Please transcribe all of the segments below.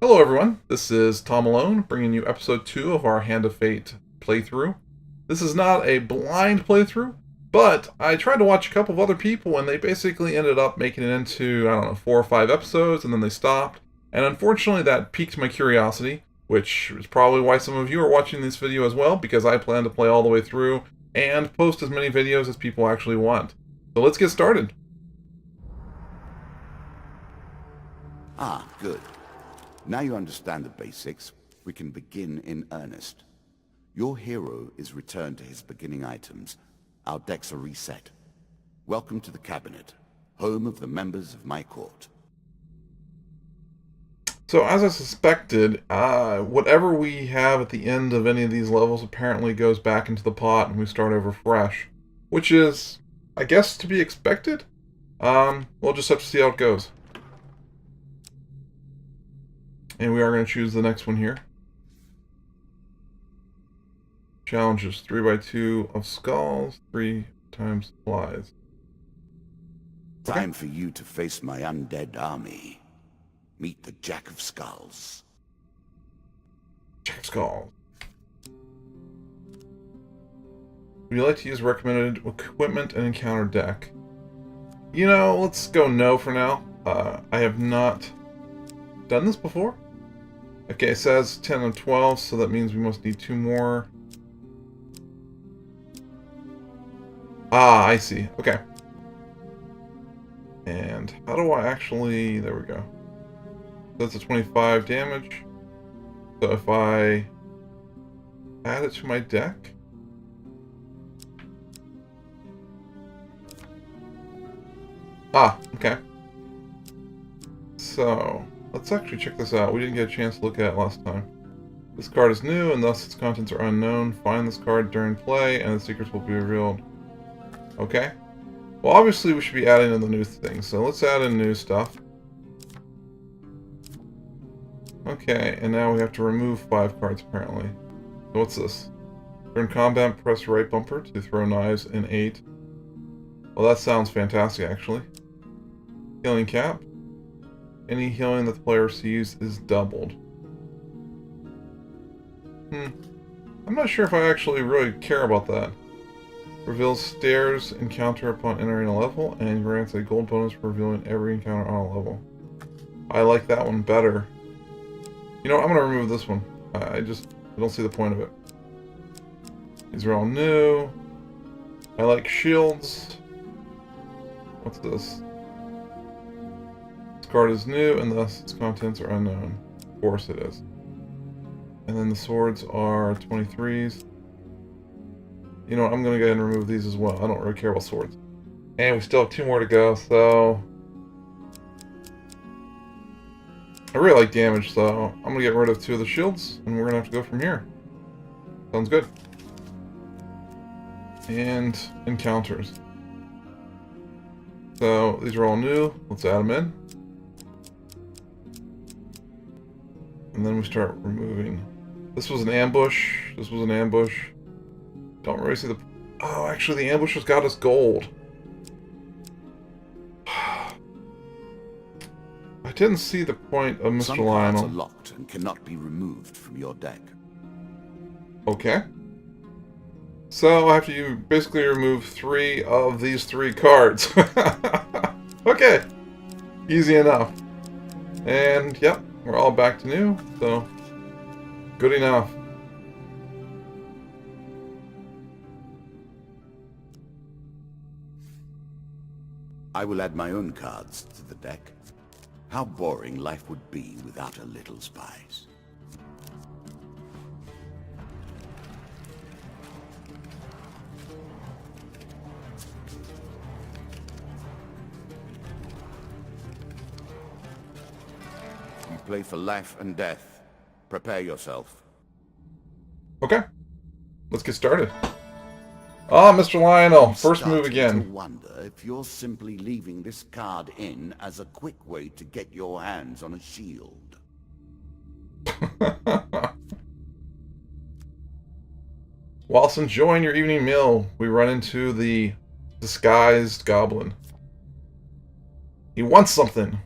Hello everyone, this is Tom Malone bringing you episode 2 of our Hand of Fate playthrough. This is not a blind playthrough, but I tried to watch a couple of other people and they basically ended up making it into, I don't know, 4 or 5 episodes and then they stopped. And unfortunately that piqued my curiosity, which is probably why some of you are watching this video as well, because I plan to play all the way through and post as many videos as people actually want. So let's get started. Ah, good. Now you understand the basics, we can begin in earnest. Your hero is returned to his beginning items. Our decks are reset. Welcome to the cabinet, home of the members of my court. So as I suspected, whatever we have at the end of any of these levels apparently goes back into the pot and we start over fresh. Which is, I guess, to be expected? We'll just have to see how it goes. And we are going to choose the next one here. Challenges 3x2 of skulls, 3 times flies. Time for you to face my undead army. Meet the Jack of Skulls. Jack of Skulls. Would you like to use recommended equipment and encounter deck? You know, let's go no for now. I have not done this before. Okay, it says 10 and 12, so that means we must need 2 more. Ah, I see. Okay. And how do I actually... There we go. That's a 25 damage. So if I add it to my deck... Ah, okay. So... let's actually check this out. We didn't get a chance to look at it last time. This card is new, and thus its contents are unknown. Find this card during play, and the secrets will be revealed. Okay. Well, obviously we should be adding in the new things, so let's add in new stuff. Okay, and now we have to remove 5 cards, apparently. So what's this? During combat, press right bumper to throw knives in 8. Well, that sounds fantastic, actually. Healing cap. Any healing that the player receives is doubled. I'm not sure if I actually really care about that. Reveals stairs encounter upon entering a level, and grants a gold bonus for revealing every encounter on a level. I like that one better. You know what, I'm going to remove this one. I don't see the point of it. These are all new. I like shields. What's this? Card is new, and thus its contents are unknown. Of course it is. And then the swords are 23s. You know what, I'm going to go ahead and remove these as well. I don't really care about swords. And we still have 2 more to go, so... I really like damage, so I'm going to get rid of 2 of the shields, and we're going to have to go from here. Sounds good. And encounters. So, these are all new. Let's add them in. And then we start removing. This was an ambush. This was an ambush. Don't really see the... Oh, actually, the ambush has got us gold. I didn't see the point of Mr. Some cards Lionel. are locked and cannot be removed from your deck. Okay. So I have to basically remove 3 of these 3 cards. Okay. Easy enough. And, yep. We're all back to new, so good enough. I will add my own cards to the deck. How boring life would be without a little spice. You play for life and death. Prepare yourself. Okay. Let's get started. Ah, Mr. Lionel, first move Starting again. to wonder if you're simply leaving this card in as a quick way to get your hands on a shield. Whilst enjoying your evening meal, we run into the disguised goblin. He wants something.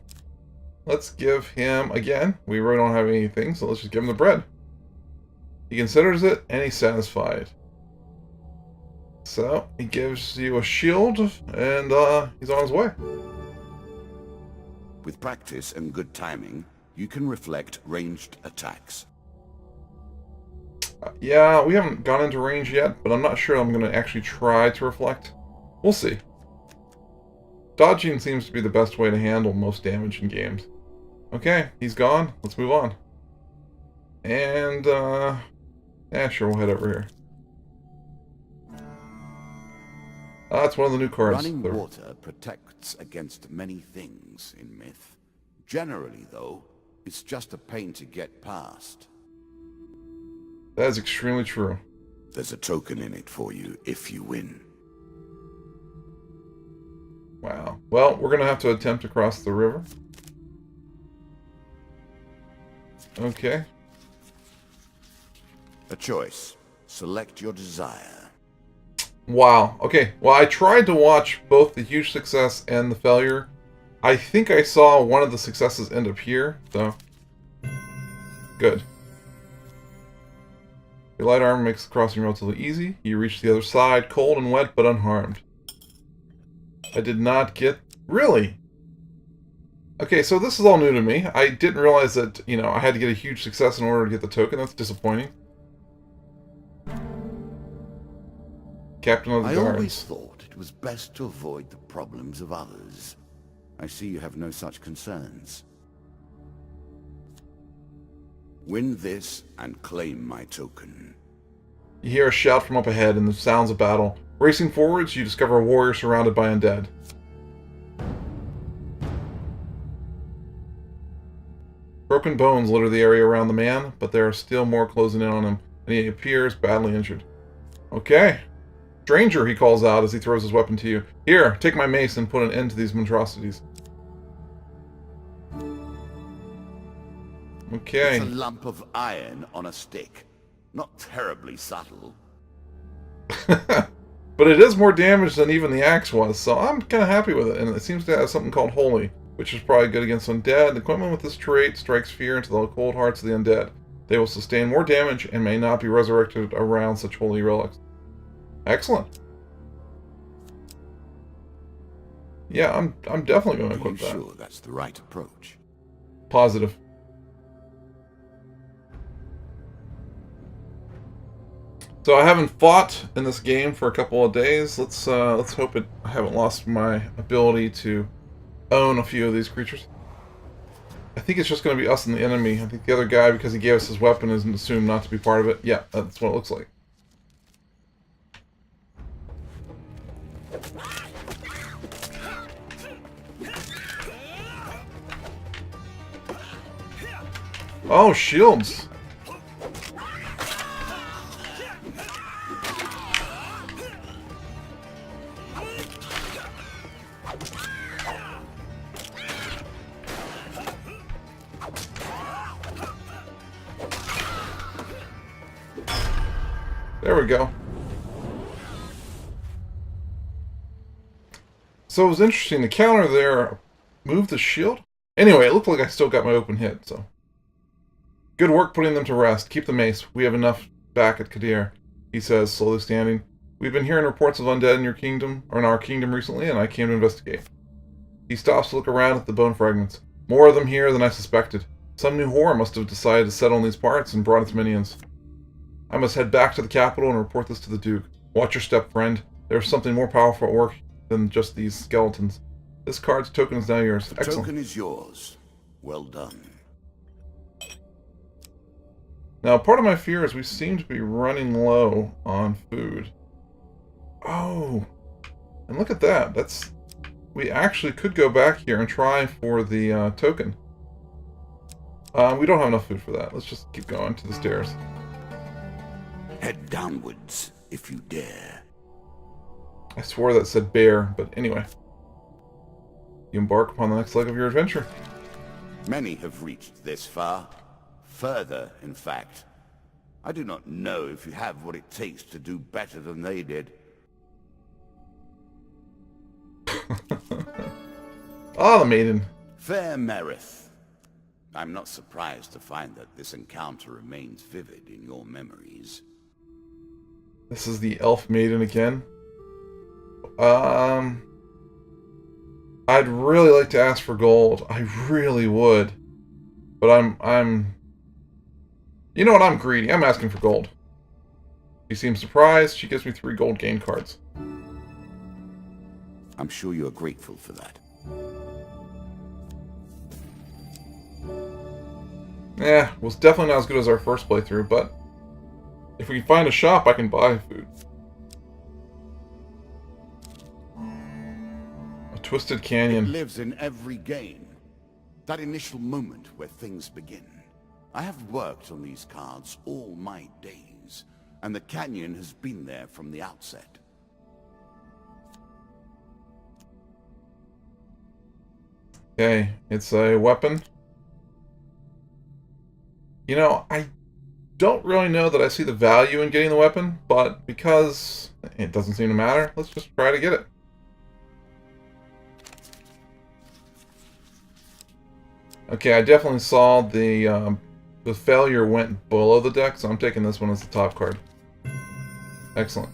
let's give him, again, we really don't have anything, so let's just give him the bread. He considers it, and he's satisfied. So, he gives you a shield, and he's on his way. With practice and good timing, you can reflect ranged attacks. Yeah, we haven't gone into range yet, but I'm not sure I'm going to actually try to reflect. We'll see. Dodging seems to be the best way to handle most damage in games. Okay, he's gone. Let's move on. And, yeah, sure, we'll head over here. That's one of the new cards. Running water protects against many things in Myth. Generally, though, it's just a pain to get past. That is extremely true. There's a token in it for you if you win. Wow. Well, we're going to have to attempt to cross the river. Okay. A choice. Select your desire. Wow. Okay. Well, I tried to watch both the huge success and the failure. I think I saw one of the successes end up here, so... Good. Your light armor makes the crossing relatively easy. You reach the other side, cold and wet, but unharmed. I did not get... Really? Okay, so this is all new to me. I didn't realize that, you know, I had to get a huge success in order to get the token. That's disappointing. Captain of the Guards. I always thought it was best to avoid the problems of others. I see you have no such concerns. Win this and claim my token. You hear a shout from up ahead and the sounds of battle. Racing forwards, you discover a warrior surrounded by undead. Broken bones litter the area around the man, but there are still more closing in on him, and he appears badly injured. Okay. Stranger, he calls out as he throws his weapon to you. Here, take my mace and put an end to these monstrosities. Okay. It's a lump of iron on a stick. Not terribly subtle. But it is more damage than even the axe was, so I'm kind of happy with it. And it seems to have something called Holy, which is probably good against undead. The equipment with this trait strikes fear into the cold hearts of the undead. They will sustain more damage and may not be resurrected around such holy relics. Excellent. Yeah, I'm definitely going to equip that. Are you sure that's the right approach? Positive. So I haven't fought in this game for a couple of days. Let's hope I haven't lost my ability to own a few of these creatures. I think it's just going to be us and the enemy. I think the other guy, because he gave us his weapon, isn't assumed not to be part of it. Yeah, that's what it looks like. Oh, shields! There we go. So it was interesting. The counter there moved the shield. Anyway, it looked like I still got my open hit, so. Good work putting them to rest. Keep the mace. We have enough back at Kadir, he says, slowly standing. We've been hearing reports of undead in your kingdom, or in our kingdom recently, and I came to investigate. He stops to look around at the bone fragments. More of them here than I suspected. Some new horror must have decided to settle in these parts and brought its minions. I must head back to the capital and report this to the Duke. Watch your step, friend. There's something more powerful at work than just these skeletons. This card's token is now yours. The Excellent. token is yours. Well done. Now, part of my fear is we seem to be running low on food. Oh, and look at that. We actually could go back here and try for the token. We don't have enough food for that. Let's just keep going to the stairs. Head downwards, if you dare. I swore that said bear, but anyway. You embark upon the next leg of your adventure. Many have reached this far. Further, in fact. I do not know if you have what it takes to do better than they did. Ah, the maiden. Fair Merith, I'm not surprised to find that this encounter remains vivid in your memories. This is the elf maiden again. I'd really like to ask for gold. I really would. But I'm... You know what? I'm greedy. I'm asking for gold. She seems surprised. She gives me 3 gold game cards. I'm sure you're grateful for that. Yeah, was definitely not as good as our first playthrough, but if we can find a shop, I can buy food. A twisted canyon. It lives in every game. That initial moment where things begin. I have worked on these cards all my days, and the canyon has been there from the outset. Okay, it's a weapon. You know, I don't really know that I see the value in getting the weapon, but because it doesn't seem to matter, let's just try to get it. Okay, I definitely saw the failure went below the deck, so I'm taking this one as the top card. Excellent.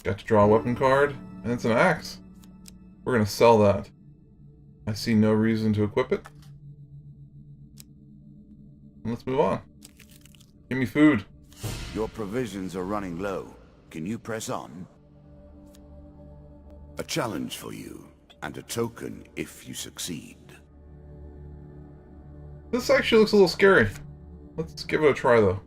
Got to draw a weapon card, and it's an axe. We're going to sell that. I see no reason to equip it. Let's move on. Give me food. Your provisions are running low. Can you press on? A challenge for you, and a token if you succeed. This actually looks a little scary. Let's give it a try, though.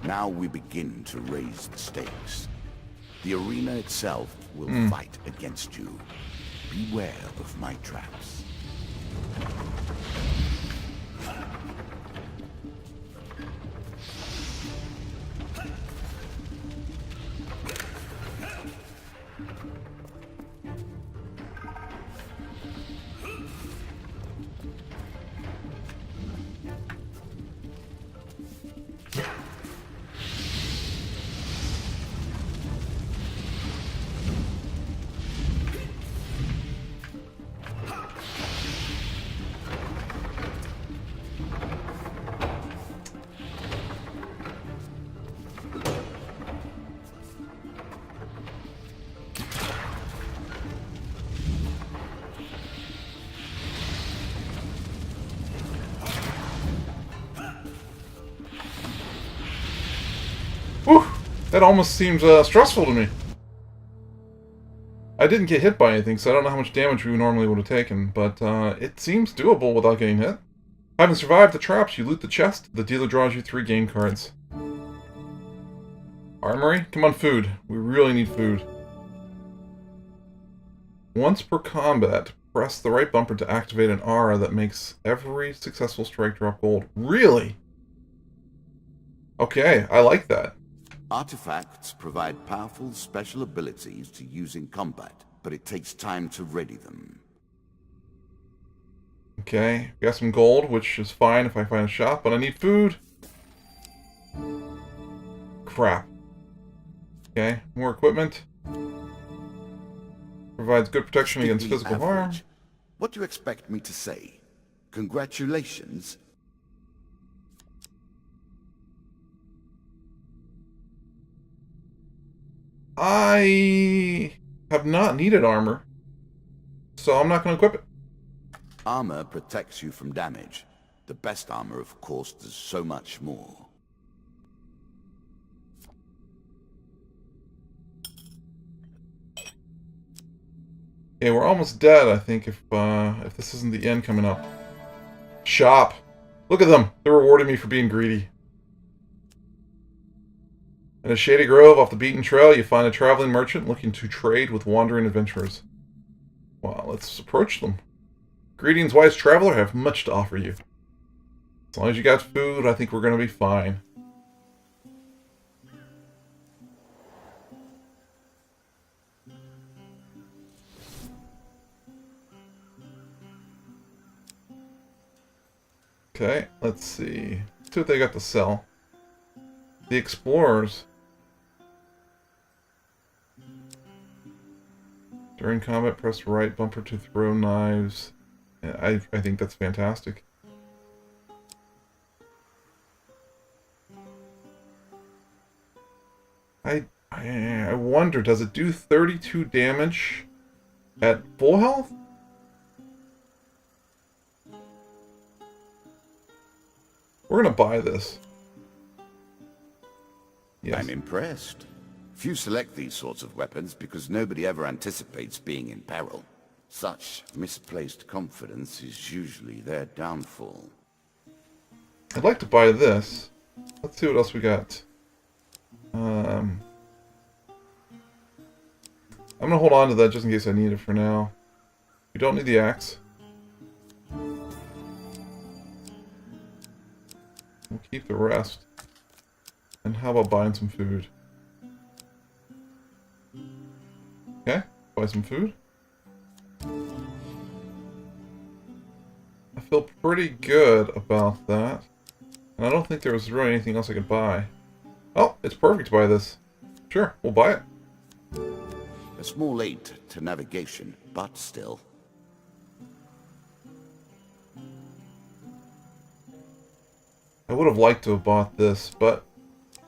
Now we begin to raise the stakes. The arena itself will fight against you. Beware of my traps. Whew! That almost seems stressful to me. I didn't get hit by anything, so I don't know how much damage we normally would have taken, but it seems doable without getting hit. Having survived the traps, you loot the chest. The dealer draws you 3 game cards. Armory? Come on, food. We really need food. Once per combat, press the right bumper to activate an aura that makes every successful strike drop gold. Really? Okay, I like that. Artifacts provide powerful special abilities to use in combat, but it takes time to ready them. Okay, got some gold, which is fine if I find a shop, but I need food. Crap. Okay, more equipment. Provides good protection against physical harm. What do you expect me to say? Congratulations? I have not needed armor, so I'm not going to equip it. Armor protects you from damage. The best armor, of course, does so much more. Okay, we're almost dead, I think, if this isn't the end coming up. Shop. Look at them. They're rewarding me for being greedy. In a shady grove off the beaten trail, you find a traveling merchant looking to trade with wandering adventurers. Well, let's approach them. Greetings, wise traveler. I have much to offer you. As long as you got food, I think we're going to be fine. Okay, let's see. Let's see what they got to sell. The Explorers. During combat, press right bumper to throw knives. Yeah, I think that's fantastic. I wonder, does it do 32 damage at full health? We're gonna buy this. Yes. I'm impressed. Few select these sorts of weapons because nobody ever anticipates being in peril. Such misplaced confidence is usually their downfall. I'd like to buy this. Let's see what else we got. I'm gonna hold on to that just in case I need it for now. We don't need the axe. We'll keep the rest. And how about buying some food? Okay, buy some food. I feel pretty good about that. And I don't think there was really anything else I could buy. Oh, it's perfect to buy this. Sure, we'll buy it. A small aid to navigation, but still. I would have liked to have bought this, but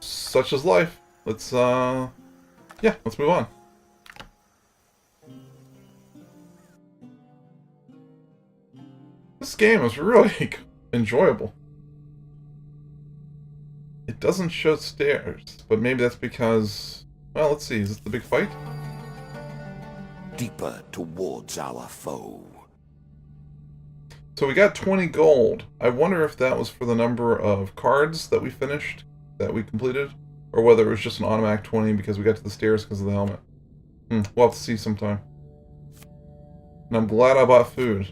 such is life. Let's, yeah, let's move on. This game is really enjoyable. It doesn't show stairs, but maybe that's because... Well, let's see, is this the big fight? Deeper towards our foe. So we got 20 gold. I wonder if that was for the number of cards that we finished, that we completed, or whether it was just an automatic 20 because we got to the stairs because of the helmet. We'll have to see sometime. And I'm glad I bought food.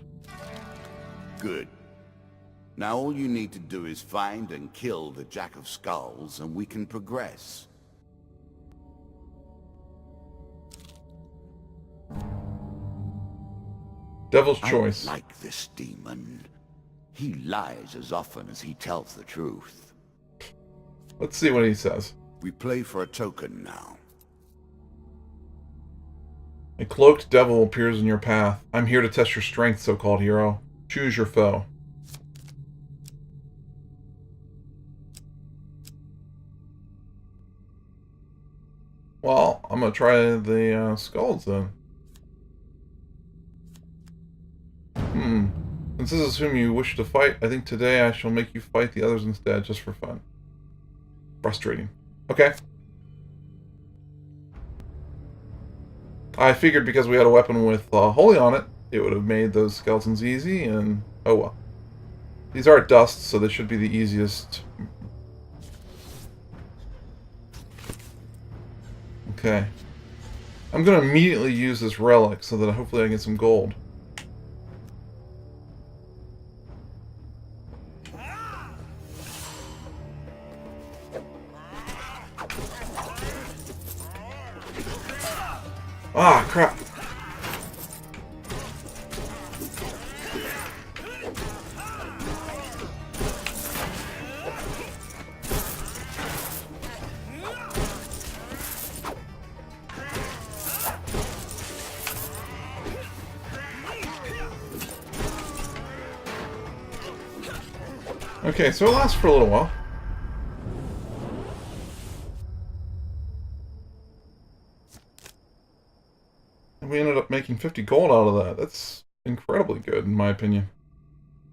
Good. Now all you need to do is find and kill the Jack of Skulls, and we can progress. Devil's Choice. I like this demon. He lies as often as he tells the truth. Let's see what he says. We play for a token now. A cloaked devil appears in your path. I'm here to test your strength, so-called hero. Choose your foe. Well, I'm gonna try the skulls then. Since this is whom you wish to fight, I think today I shall make you fight the others instead, just for fun. Frustrating. Okay. I figured because we had a weapon with holy on it, it would have made those skeletons easy, and oh well. These are dust, so they should be the easiest. Okay. I'm going to immediately use this relic so that hopefully I get some gold. Ah, crap. Okay, so it lasts for a little while. And we ended up making 50 gold out of that. That's incredibly good, in my opinion.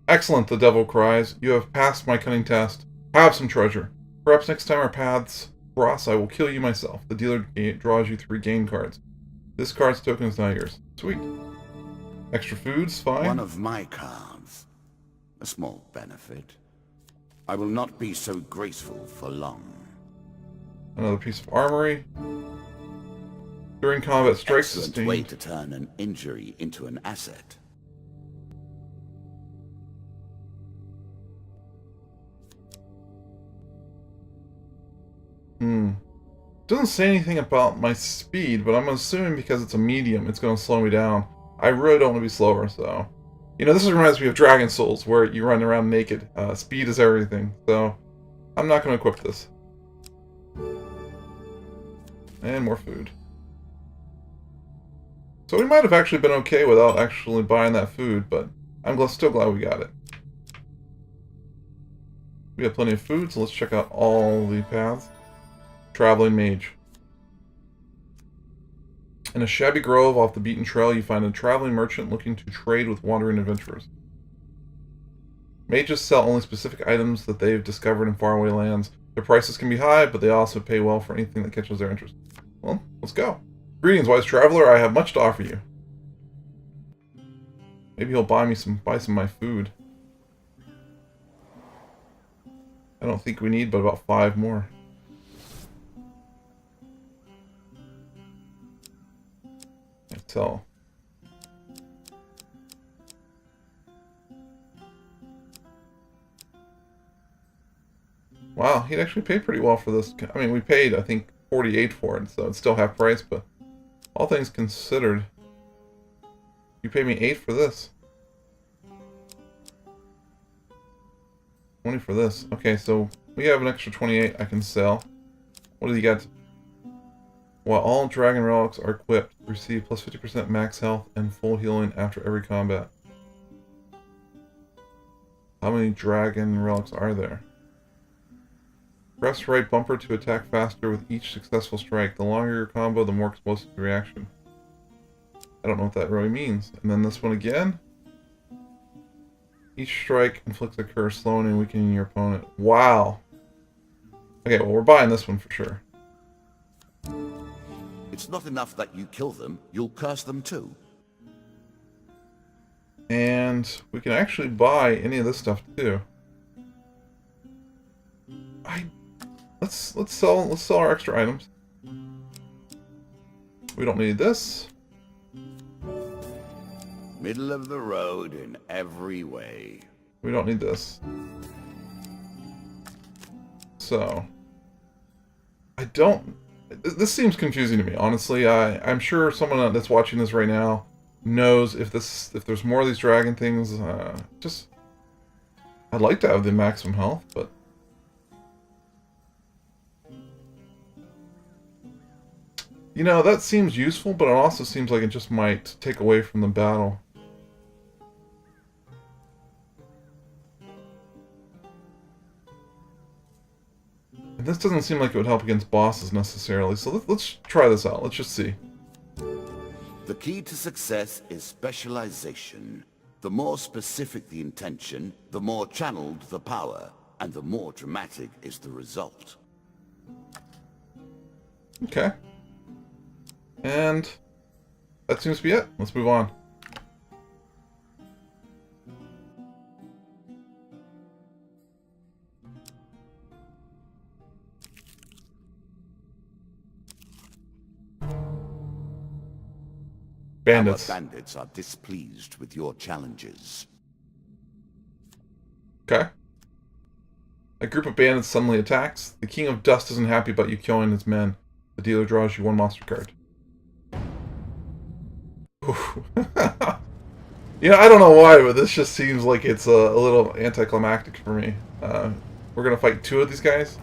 Excellent, the devil cries. You have passed my cunning test. Have some treasure. Perhaps next time our paths cross, I will kill you myself. The dealer draws you 3 game cards. This card's token is now yours. Sweet. Extra food's fine. One of my cards. A small benefit. I will not be so graceful for long. Another piece of armory. During combat, strikes Excellent way to turn an injury into an asset. Doesn't say anything about my speed, but I'm assuming because it's a medium, it's going to slow me down. I really don't want to be slower, so You know, this reminds me of Dragon Souls, where you run around naked. Speed is everything, so I'm not going to equip this. And more food. So we might have actually been okay without actually buying that food, but I'm still glad we got it. We have plenty of food, so let's check out all the paths. Traveling Mage. In a shabby grove off the beaten trail, you find a traveling merchant looking to trade with wandering adventurers. Mages sell only specific items that they've discovered in faraway lands. Their prices can be high, but they also pay well for anything that catches their interest. Well, let's go. Greetings, wise traveler. I have much to offer you. Maybe he'll buy some of my food. I don't think we need but about 5 more. So, wow, he'd actually pay pretty well for this. I mean, we paid, I think, 48 for it, so it's still half price, but all things considered, you paid me 8 for this. 20 for this. Okay, so we have an extra 28 I can sell. What do you got? While all dragon relics are equipped, receive plus 50% max health and full healing after every combat. How many dragon relics are there? Press right bumper to attack faster with each successful strike. The longer your combo, the more explosive the reaction. I don't know what that really means. And then this one again. Each strike inflicts a curse, slowing and weakening your opponent. Wow. Okay, well, we're buying this one for sure. It's not enough that you kill them, you'll curse them too. And we can actually buy any of this stuff too. Let's sell our extra items. We don't need this. Middle of the road in every way. We don't need this. So this seems confusing to me, honestly. I'm sure someone that's watching this right now knows if there's more of these dragon things. I'd like to have the maximum health, but you know, that seems useful, but it also seems like it just might take away from the battle. And this doesn't seem like it would help against bosses necessarily, so let's try this out. Let's just see. The key to success is specialization. The more specific the intention, the more channeled the power, and the more dramatic is the result. Okay. And that seems to be it. Let's move on. Bandits. Our bandits are displeased with your challenges. Okay. A group of bandits suddenly attacks. The King of Dust isn't happy about you killing his men. The dealer draws you 1 monster card. You know, I don't know why, but this just seems like it's a little anticlimactic for me. We're gonna fight 2 of these guys.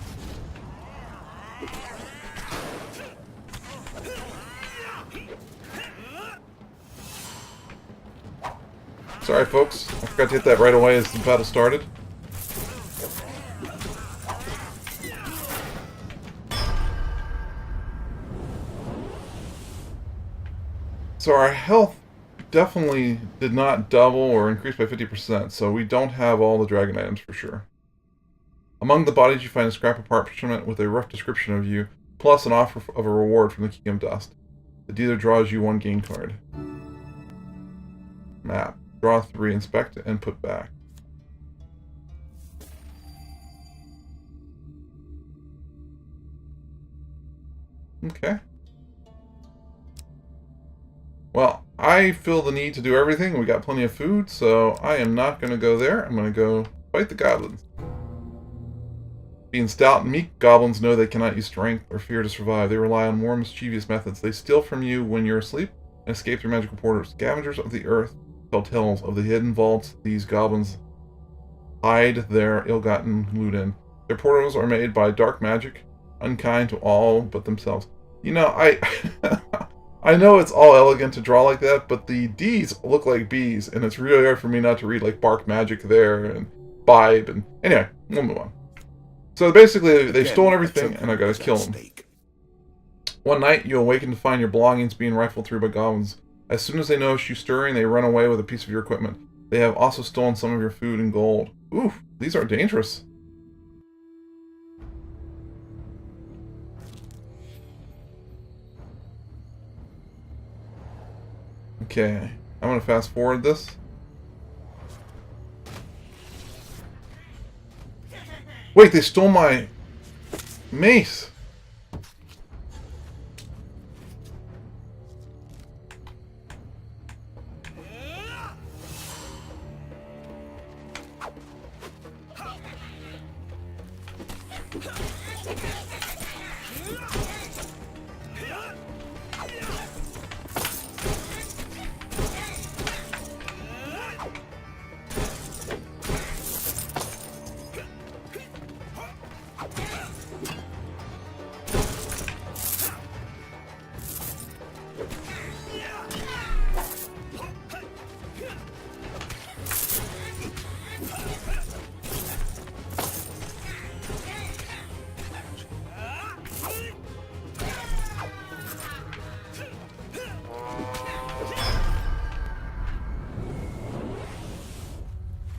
Sorry, folks. I forgot to hit that right away as the battle started. So our health definitely did not double or increase by 50%, so we don't have all the dragon items for sure. Among the bodies you find a scrap of parchment with a rough description of you, plus an offer of a reward from the King of Dust. The dealer draws you 1 game card. Map. Draw 3, inspect, and put back. Okay. Well, I feel the need to do everything. We got plenty of food, so I am not going to go there. I'm going to go fight the goblins. Being stout and meek, goblins know they cannot use strength or fear to survive. They rely on more mischievous methods. They steal from you when you're asleep and escape through magical portals. Scavengers of the earth, tell tales of the hidden vaults these goblins hide their ill-gotten loot in. Their portals are made by dark magic, unkind to all but themselves. You know, I know it's all elegant to draw like that, but the D's look like B's, and it's really hard for me not to read like bark magic there and vibe. And anyway, we'll move on. So basically, they've stolen everything, and I gotta kill them. One night, you awaken to find your belongings being rifled through by goblins. As soon as they notice you stirring, they run away with a piece of your equipment. They have also stolen some of your food and gold. Oof, these are dangerous. Okay, I'm gonna fast forward this. Wait, they stole my mace.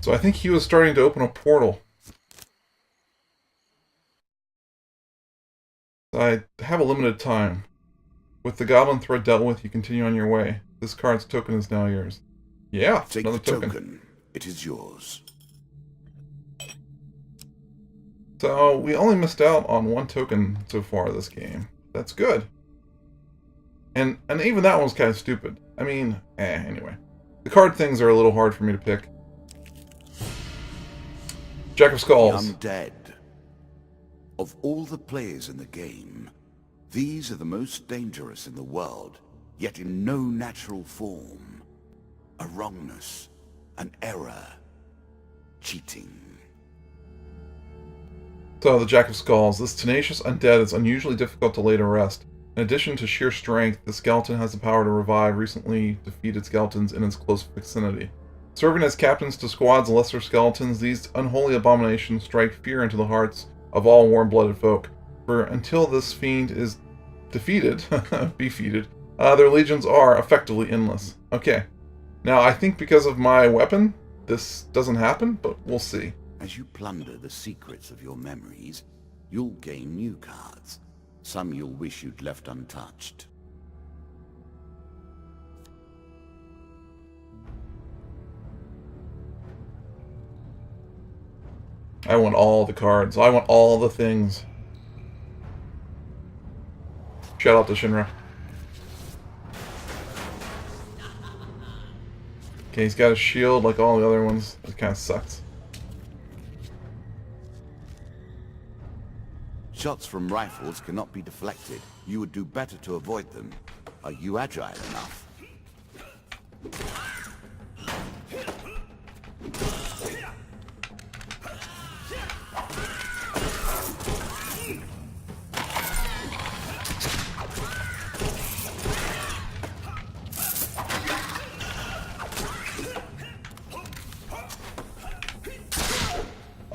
So I think he was starting to open a portal. I have a limited time. With the goblin threat dealt with, you continue on your way. This card's token is now yours. Yeah, take another the token. It is yours. So we only missed out on one token so far this game. That's good. And even that one was kind of stupid. I mean, anyway. The card things are a little hard for me to pick. Jack of Skulls. The undead. Of all the players in the game, these are the most dangerous in the world, yet in no natural form. A wrongness, an error, cheating. So, the Jack of Skulls. This tenacious undead is unusually difficult to lay to rest. In addition to sheer strength, the skeleton has the power to revive recently defeated skeletons in its close vicinity. Serving as captains to squads of lesser skeletons, these unholy abominations strike fear into the hearts of all warm-blooded folk. For until this fiend is defeated, their legions are effectively endless. Okay. Now, I think because of my weapon, this doesn't happen, but we'll see. As you plunder the secrets of your memories, you'll gain new cards. Some you'll wish you'd left untouched. I want all the cards. I want all the things. Shout out to Shinra. Okay, he's got a shield like all the other ones. It kind of sucks. Shots from rifles cannot be deflected. You would do better to avoid them. Are you agile enough?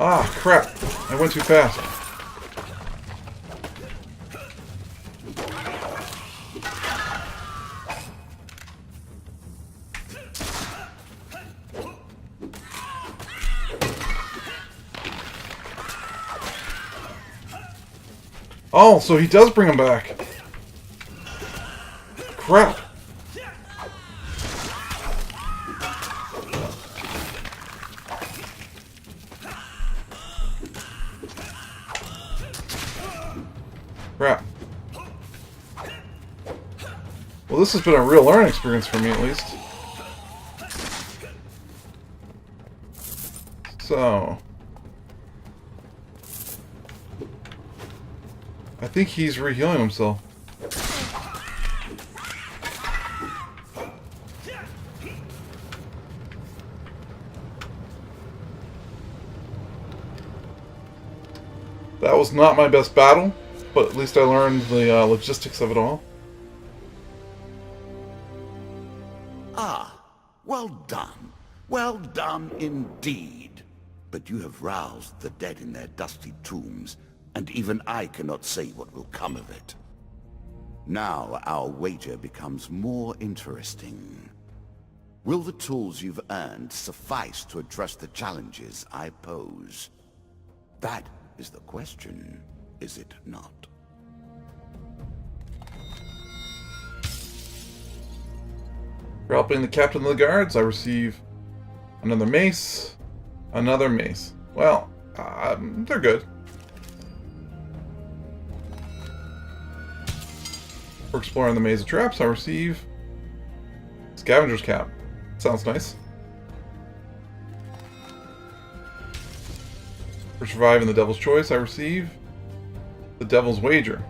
Ah, crap. I went too fast. Oh, so he does bring him back. Crap. Crap. Well, this has been a real learning experience for me, at least. So... I think he's re-healing himself. That was not my best battle, but at least I learned the logistics of it all. Ah, well done. Well done indeed. But you have roused the dead in their dusty tombs, and even I cannot say what will come of it. Now our wager becomes more interesting. Will the tools you've earned suffice to address the challenges I pose? That is the question, is it not? For helping the captain of the guards, I receive another mace, another mace. Well, they're good. For exploring the maze of traps, I receive Scavenger's Cap. Sounds nice. For surviving the Devil's Choice, I receive the Devil's Wager.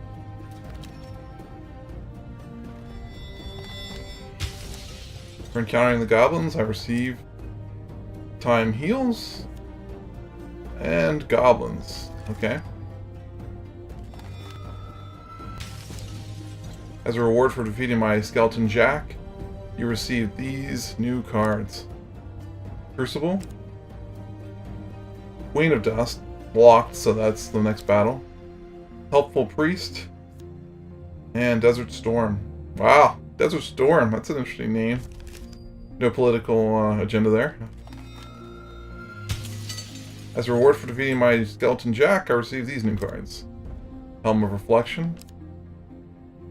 For encountering the goblins, I receive Time Heals and Goblins. Okay. As a reward for defeating my Skeleton Jack, you receive these new cards. Crucible. Queen of Dust. Locked, so that's the next battle. Helpful Priest. And Desert Storm. Wow, Desert Storm. That's an interesting name. No political agenda there. As a reward for defeating my Skeleton Jack, I receive these new cards. Helm of Reflection.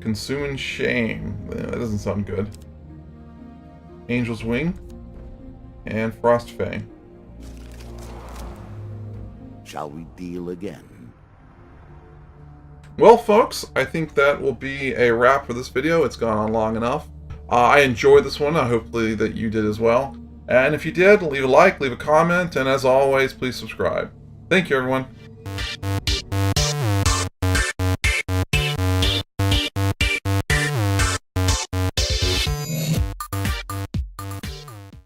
Consuming Shame. That doesn't sound good. Angel's Wing. And Frost Fang. Shall we deal again? Well, folks, I think that will be a wrap for this video. It's gone on long enough. I enjoyed this one. Hopefully that you did as well. And if you did, leave a like, leave a comment, and as always, please subscribe. Thank you, everyone.